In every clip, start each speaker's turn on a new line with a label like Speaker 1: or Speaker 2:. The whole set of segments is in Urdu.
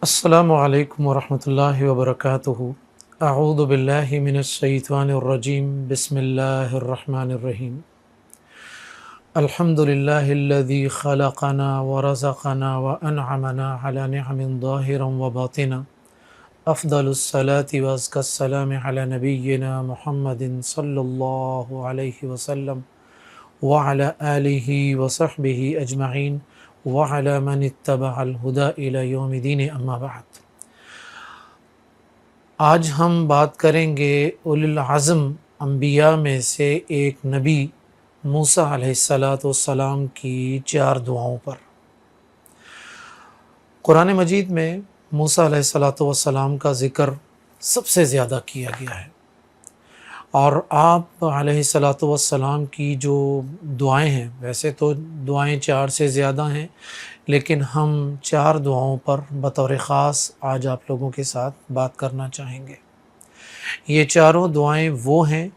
Speaker 1: السلام علیکم ورحمۃ اللہ وبرکاتہ۔ اعوذ باللہ من الشیطان الرجیم، بسم اللہ الرحمن الرحیم۔ الحمد للہ الذی خلقنا ورزقنا وانعمنا علی نعم ظاہرا وباطنا، افضل الصلاة وازکی السلام علی نبینا محمد صلی اللہ علیہ وسلم وعلی آلہ وصحبہ اجمعین وعلی من اتبع الہدی الی یوم الدین، اما بعد۔ آج ہم بات کریں گے اولی العزم انبیاء میں سے ایک نبی موسیٰ علیہ السلام کی 4 دعاؤں پر۔ قرآن مجید میں موسیٰ علیہ السلام کا ذکر سب سے زیادہ کیا گیا ہے، اور آپ علیہ السلام کی جو دعائیں ہیں، ویسے تو دعائیں 4 سے زیادہ ہیں، لیکن ہم 4 دعاؤں پر بطور خاص آج آپ لوگوں کے ساتھ بات کرنا چاہیں گے۔ یہ چاروں دعائیں وہ ہیں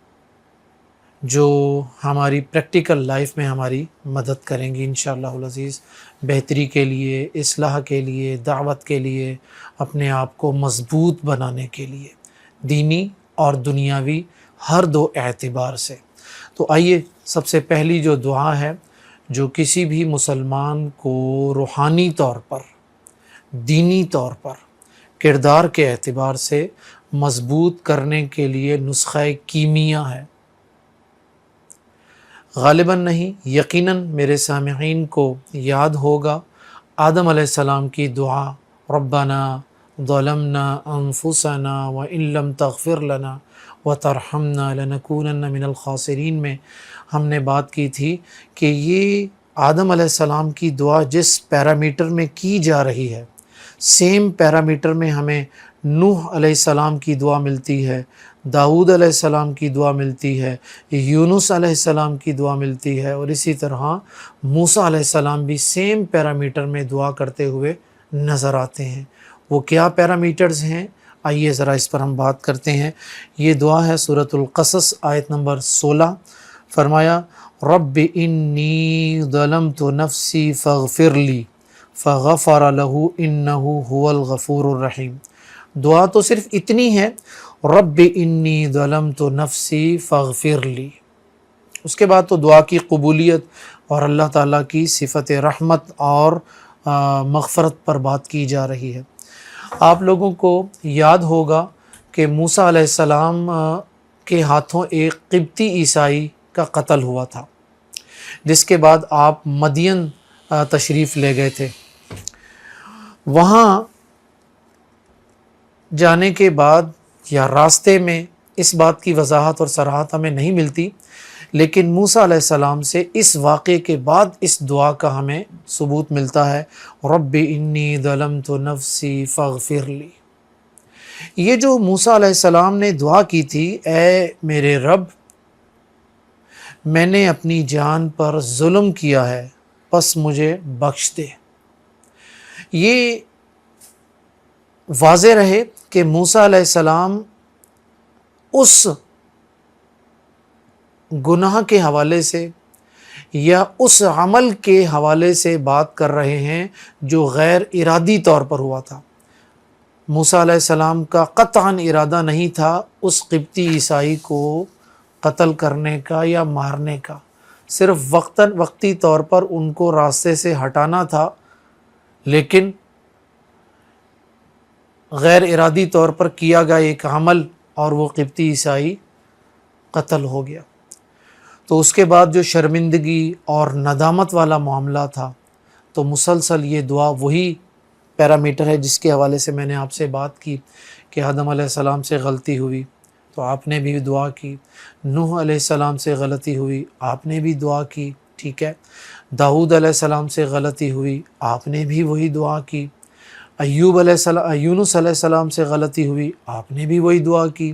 Speaker 1: جو ہماری پریکٹیکل لائف میں ہماری مدد کریں گی انشاءاللہ العزیز، بہتری کے لیے، اصلاح کے لیے، دعوت کے لیے، اپنے آپ کو مضبوط بنانے کے لیے، دینی اور دنیاوی ہر 2 اعتبار سے۔ تو آئیے، سب سے پہلی جو دعا ہے جو کسی بھی مسلمان کو روحانی طور پر، دینی طور پر، کردار کے اعتبار سے مضبوط کرنے کے لیے نسخہ کیمیا ہے، غالباً نہیں یقیناً میرے سامعین کو یاد ہوگا آدم علیہ السلام کی دعا، ربنا ظلمنا انفسنا وان لم تغفر لنا وترحمنا لنکونن من الخاسرین میں ہم نے بات کی تھی کہ یہ آدم علیہ السلام کی دعا جس پیرامیٹر میں کی جا رہی ہے، سیم پیرامیٹر میں ہمیں نوح علیہ السلام کی دعا ملتی ہے، داؤد علیہ السلام کی دعا ملتی ہے، یونس علیہ السلام کی دعا ملتی ہے، اور اسی طرح موسیٰ علیہ السلام بھی سیم پیرامیٹر میں دعا کرتے ہوئے نظر آتے ہیں۔ وہ کیا پیرامیٹرز ہیں؟ آئیے ذرا اس پر ہم بات کرتے ہیں۔ یہ دعا ہے سورۃ القصص آیت نمبر 16۔ فرمایا رب انی ظلمت نفسی فاغفر لی فغفر له انہ هو الغفور الرحیم۔ دعا تو صرف اتنی ہے، رب انی ظلمت نفسی فاغفر لی۔ اس کے بعد تو دعا کی قبولیت اور اللہ تعالیٰ کی صفت رحمت اور مغفرت پر بات کی جا رہی ہے۔ آپ لوگوں کو یاد ہوگا کہ موسیٰ علیہ السلام کے ہاتھوں ایک قبطی عیسائی کا قتل ہوا تھا، جس کے بعد آپ مدین تشریف لے گئے تھے۔ وہاں جانے کے بعد یا راستے میں اس بات کی وضاحت اور صراحت ہمیں نہیں ملتی، لیکن موسیٰ علیہ السلام سے اس واقعے کے بعد اس دعا کا ہمیں ثبوت ملتا ہے، رب انی ظلمت نفسی فاغفر لی۔ یہ جو موسیٰ علیہ السلام نے دعا کی تھی، اے میرے رب، میں نے اپنی جان پر ظلم کیا ہے، پس مجھے بخش دے۔ یہ واضح رہے کہ موسیٰ علیہ السلام اس گناہ کے حوالے سے یا اس عمل کے حوالے سے بات کر رہے ہیں جو غیر ارادی طور پر ہوا تھا۔ موسیٰ علیہ السلام کا قطعاً ارادہ نہیں تھا اس قبطی عیسائی کو قتل کرنے کا یا مارنے کا، صرف وقتی طور پر ان کو راستے سے ہٹانا تھا، لیکن غیر ارادی طور پر کیا گیا ایک عمل اور وہ قبطی عیسائی قتل ہو گیا۔ تو اس کے بعد جو شرمندگی اور ندامت والا معاملہ تھا، تو مسلسل یہ دعا وہی پیرامیٹر ہے جس کے حوالے سے میں نے آپ سے بات کی کہ آدم علیہ السلام سے غلطی ہوئی تو آپ نے بھی دعا کی، نوح علیہ السلام سے غلطی ہوئی، آپ نے بھی دعا کی، ٹھیک ہے، داؤد علیہ السلام سے غلطی ہوئی، آپ نے بھی وہی دعا کی، یونس علیہ السلام سے غلطی ہوئی، آپ نے بھی وہی دعا کی،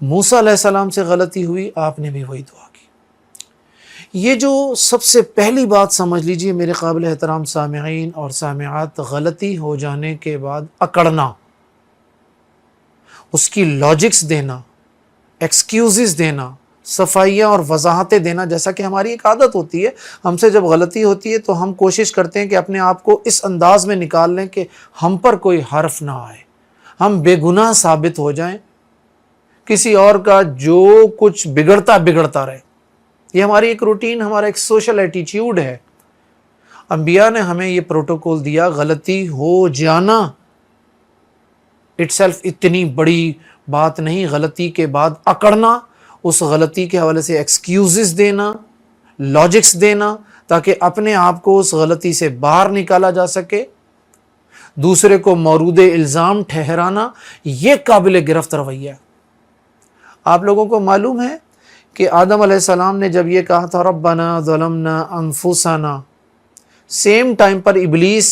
Speaker 1: موسیٰ علیہ السلام سے غلطی ہوئی، آپ نے بھی وہی دعا کی۔ یہ جو سب سے پہلی بات سمجھ لیجئے میرے قابل احترام سامعین اور سامعات، غلطی ہو جانے کے بعد اکڑنا، اس کی لاجکس دینا، ایکسکیوزز دینا، صفائیاں اور وضاحتیں دینا، جیسا کہ ہماری ایک عادت ہوتی ہے، ہم سے جب غلطی ہوتی ہے تو ہم کوشش کرتے ہیں کہ اپنے آپ کو اس انداز میں نکال لیں کہ ہم پر کوئی حرف نہ آئے، ہم بے گناہ ثابت ہو جائیں، کسی اور کا جو کچھ بگڑتا بگڑتا رہے۔ یہ ہماری ایک روٹین، ہمارا ایک سوشل ایٹیٹیوڈ ہے۔ انبیاء نے ہمیں یہ پروٹوکول دیا، غلطی ہو جانا اٹ سیلف اتنی بڑی بات نہیں، غلطی کے بعد اکڑنا، اس غلطی کے حوالے سے ایکسکیوزز دینا، لاجکس دینا، تاکہ اپنے آپ کو اس غلطی سے باہر نکالا جا سکے، دوسرے کو مورود الزام ٹھہرانا، یہ قابل گرفت رویہ ہے۔ آپ لوگوں کو معلوم ہے کہ آدم علیہ السلام نے جب یہ کہا تھا ربنا ظلمنا انفسنا، سیم ٹائم پر ابلیس،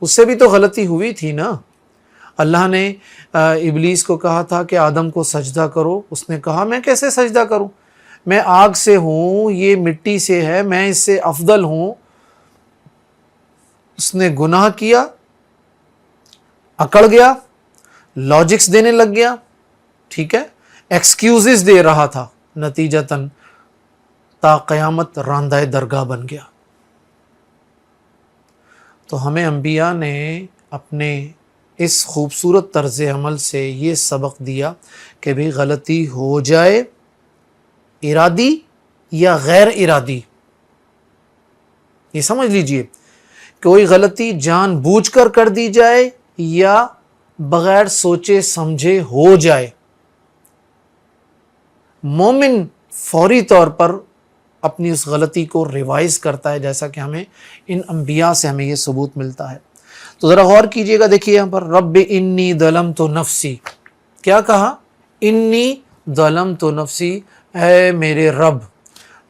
Speaker 1: اس سے بھی تو غلطی ہوئی تھی نا۔ اللہ نے ابلیس کو کہا تھا کہ آدم کو سجدہ کرو، اس نے کہا میں کیسے سجدہ کروں، میں آگ سے ہوں، یہ مٹی سے ہے، میں اس سے افضل ہوں۔ اس نے گناہ کیا، اکڑ گیا، لاجکس دینے لگ گیا، ٹھیک ہے، ایکسکیوزز دے رہا تھا، نتیجتاً تا قیامت راندہ درگاہ بن گیا۔ تو ہمیں انبیاء نے اپنے اس خوبصورت طرز عمل سے یہ سبق دیا کہ بھی غلطی ہو جائے، ارادی یا غیر ارادی، یہ سمجھ لیجئے، کوئی غلطی جان بوجھ کر دی جائے یا بغیر سوچے سمجھے ہو جائے، مومن فوری طور پر اپنی اس غلطی کو ریوائز کرتا ہے، جیسا کہ ہمیں ان انبیاء سے ہمیں یہ ثبوت ملتا ہے۔ تو ذرا غور کیجئے گا، دیکھیے یہاں پر رب انی ظلمت نفسی، کیا کہا؟ انی ظلمت نفسی، اے میرے رب۔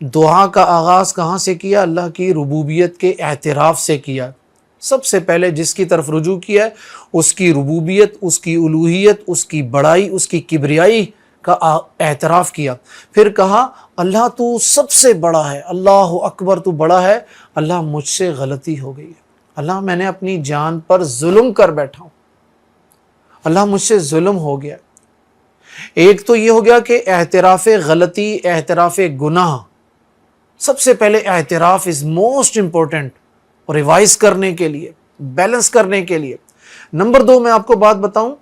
Speaker 1: دعا کا آغاز کہاں سے کیا؟ اللہ کی ربوبیت کے اعتراف سے کیا۔ سب سے پہلے جس کی طرف رجوع کیا ہے اس کی ربوبیت، اس کی الوہیت، اس کی بڑائی، اس کی کبریائی کا اعتراف کیا۔ پھر کہا اللہ تو سب سے بڑا ہے، اللہ اکبر، تو بڑا ہے، اللہ مجھ سے غلطی ہو گئی ہے، اللہ میں نے اپنی جان پر ظلم کر بیٹھا ہوں، اللہ مجھ سے ظلم ہو گیا۔ ایک تو یہ ہو گیا کہ اعتراف غلطی، اعتراف گناہ، سب سے پہلے اعتراف از موسٹ امپورٹنٹ، ریوائز کرنے کے لیے، بیلنس کرنے کے لیے۔ نمبر 2 میں آپ کو بات بتاؤں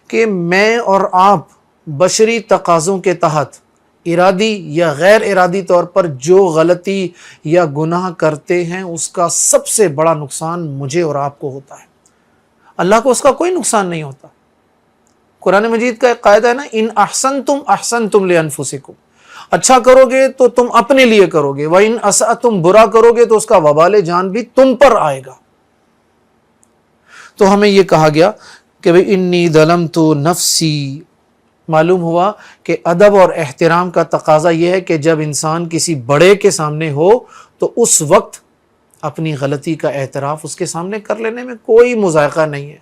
Speaker 1: کہ میں اور آپ بشری تقاضوں کے تحت ارادی یا غیر ارادی طور پر جو غلطی یا گناہ کرتے ہیں اس کا سب سے بڑا نقصان مجھے اور آپ کو ہوتا ہے، اللہ کو اس کا کوئی نقصان نہیں ہوتا۔ قرآن مجید کا ایک قاعدہ ہے نا، ان احسنتم احسنتم لانفسکم، اچھا کرو گے تو تم اپنے لیے کرو گے، وَإِنْ أَسَأْتُمْ برا کرو گے تو اس کا وبال جان بھی تم پر آئے گا۔ تو ہمیں یہ کہا گیا کہ بھئی انی ظلمت نفسی، معلوم ہوا کہ ادب اور احترام کا تقاضا یہ ہے کہ جب انسان کسی بڑے کے سامنے ہو تو اس وقت اپنی غلطی کا اعتراف اس کے سامنے کر لینے میں کوئی مذائقہ نہیں ہے،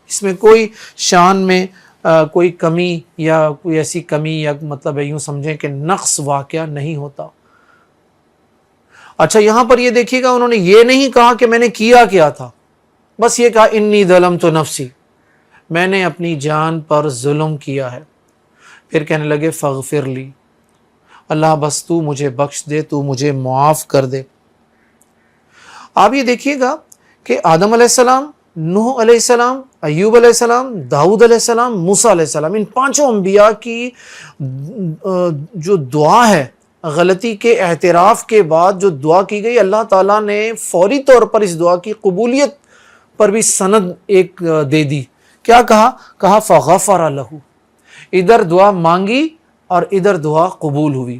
Speaker 1: اس میں کوئی شان میں کوئی کمی یا کوئی ایسی کمی یا مطلب یوں سمجھیں کہ نقص واقعہ نہیں ہوتا۔ اچھا یہاں پر یہ دیکھیے گا، انہوں نے یہ نہیں کہا کہ میں نے کیا تھا، بس یہ کہا انی ظلمت نفسی، میں نے اپنی جان پر ظلم کیا ہے۔ پھر کہنے لگے فاغفر لی، اللہ بس تو مجھے بخش دے، تو مجھے معاف کر دے۔ آپ یہ دیکھیے گا کہ آدم علیہ السلام، نوح علیہ السلام، ایوب علیہ السلام، داؤد علیہ السلام، موسیٰ علیہ السلام، ان 5 انبیاء کی جو دعا ہے غلطی کے اعتراف کے بعد جو دعا کی گئی، اللہ تعالیٰ نے فوری طور پر اس دعا کی قبولیت پر بھی سند ایک دے دی۔ کیا کہا فغفر لہ، ادھر دعا مانگی اور ادھر دعا قبول ہوئی۔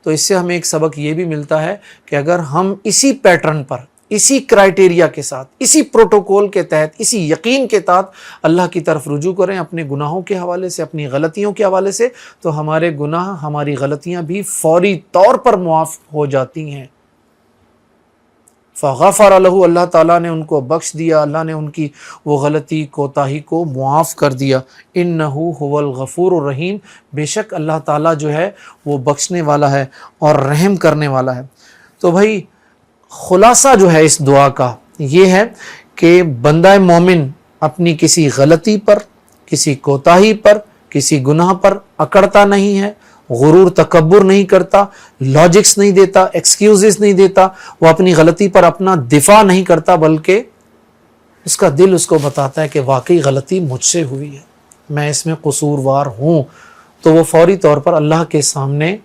Speaker 1: تو اس سے ہمیں ایک سبق یہ بھی ملتا ہے کہ اگر ہم اسی پیٹرن پر، اسی کرائٹیریا کے ساتھ، اسی پروٹوکول کے تحت، اسی یقین کے تحت اللہ کی طرف رجوع کریں اپنے گناہوں کے حوالے سے، اپنی غلطیوں کے حوالے سے، تو ہمارے گناہ، ہماری غلطیاں بھی فوری طور پر معاف ہو جاتی ہیں۔ فغفر لہ، اللہ تعالیٰ نے ان کو بخش دیا، اللہ نے ان کی وہ غلطی کوتاہی کو معاف کر دیا۔ انہ هو الغفور الرحیم، بے شک اللہ تعالیٰ جو ہے وہ بخشنے والا ہے اور رحم کرنے والا ہے۔ تو بھائی خلاصہ جو ہے اس دعا کا یہ ہے کہ بندہ مومن اپنی کسی غلطی پر، کسی کوتاہی پر، کسی گناہ پر اکڑتا نہیں ہے، غرور تکبر نہیں کرتا، لاجکس نہیں دیتا، ایکسکیوزز نہیں دیتا، وہ اپنی غلطی پر اپنا دفاع نہیں کرتا، بلکہ اس کا دل اس کو بتاتا ہے کہ واقعی غلطی مجھ سے ہوئی ہے، میں اس میں قصوروار ہوں، تو وہ فوری طور پر اللہ کے سامنے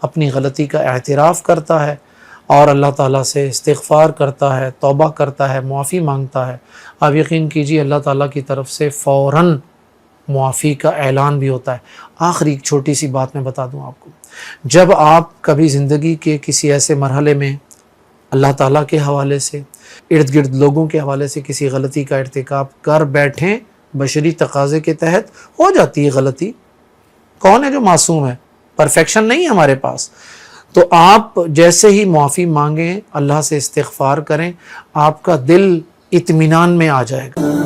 Speaker 1: اپنی غلطی کا اعتراف کرتا ہے اور اللہ تعالیٰ سے استغفار کرتا ہے، توبہ کرتا ہے، معافی مانگتا ہے۔ آپ یقین کیجیے اللہ تعالیٰ کی طرف سے فوراً معافی کا اعلان بھی ہوتا ہے۔ آخری ایک چھوٹی سی بات میں بتا دوں آپ کو، جب آپ کبھی زندگی کے کسی ایسے مرحلے میں اللہ تعالیٰ کے حوالے سے، ارد گرد لوگوں کے حوالے سے کسی غلطی کا ارتکاب کر بیٹھیں، بشری تقاضے کے تحت ہو جاتی ہے غلطی، کون ہے جو معصوم ہے، پرفیکشن نہیں ہے ہمارے پاس، تو آپ جیسے ہی معافی مانگیں، اللہ سے استغفار کریں، آپ کا دل اطمینان میں آ جائے گا۔